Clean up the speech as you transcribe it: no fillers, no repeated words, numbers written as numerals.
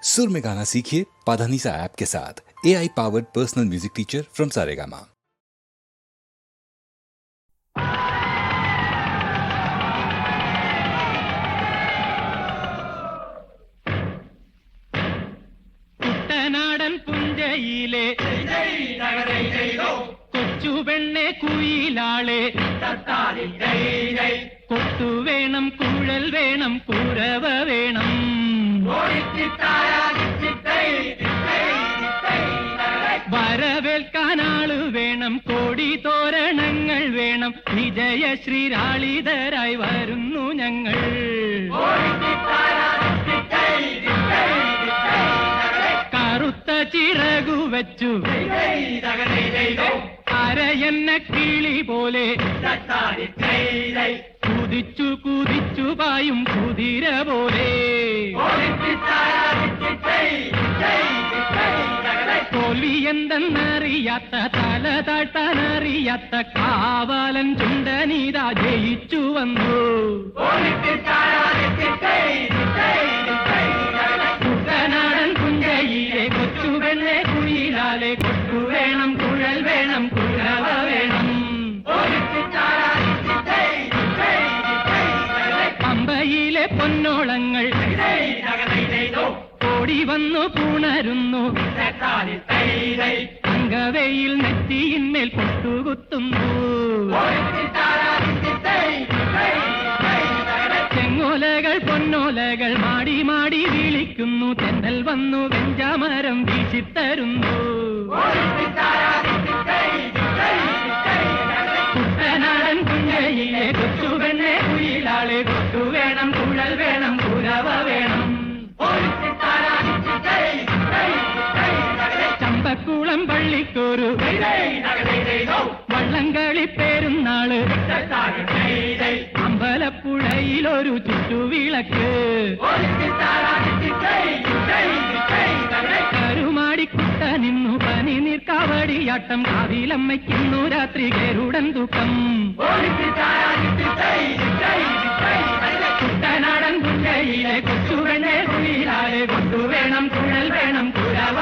सुर में गाना सीखिए पाधानीसा ऐप के साथ। AI powered personal music teacher from Saregama. കുട്ടനാടൻ പുഞ്ചയിലെ കൊച്ചു പെണ്ണെ കുയിലാളെ കൊട്ടു വേണം, കുഴൽ വേണം, കുരവ വേണം, വരവേൽക്കാനാള് വേണം, കോടി തോരണങ്ങൾ വേണം, വിജയശ്രീരാളിതരായി വരുന്നു ഞങ്ങൾ. കറുത്ത ചിറകു വെച്ചു അരയെന്ന കിളി പോലെ കുതിച്ചു കുതിച്ചു പായും കുതിര പോലെ തോൽവി എന്തെന്നറിയാത്ത, തല താഴ്ത്താനറിയാത്ത കാവാലൻ ചുണ്ടനീതാ ജയിച്ചു വന്നു. കുട്ടനാടൻ പുഞ്ചയിലെ കൊച്ചുവെണ്ണെ കുയിലാലെ കൊട്ടു വേണം, കുഴൽ വേണം, കുഴവ വേണം, പമ്പയിലെ പൊന്നോളങ്ങൾ ഓടി വന്നു പുണരുന്നു, അങ്കവയിൽ നെറ്റിയിന്മേൽ പൊട്ടുകുത്തുന്നു. ചെങ്ങോലകൾ പൊന്നോലകൾ മാടി മാടി വിളിക്കുന്നു, തെന്നൽ വന്നു വെഞ്ചാമരം വീശിത്തരുന്നു. കുട്ടനാടൻ പുഞ്ചയിലെ കൊച്ചുവെണ്ണെ കുയിലാളെ കൊട്ടു വേണം, കുഴൽ വേണം, കുരവ വേണം, ചമ്പക്കുളം പള്ളിക്കൊരു വള്ളംകളി പെരുന്നാള്, അമ്പലപ്പുഴയിലൊരു ചുറ്റുവിളക്ക്, കരുമാടിക്കുട്ട നിന്നു പനി നീർക്കാവടിയാട്ടം, കാവിലമ്മയ്ക്കുന്നു രാത്രി ഗരുഡൻ തൂക്കം. കുട്ടനാടൻ പുഞ്ചയിലെ കൊച്ചുവെണ്ണെ കുയിലാലെ കൊട്ടു വേണം, കുഴൽ വേണം, കുരവ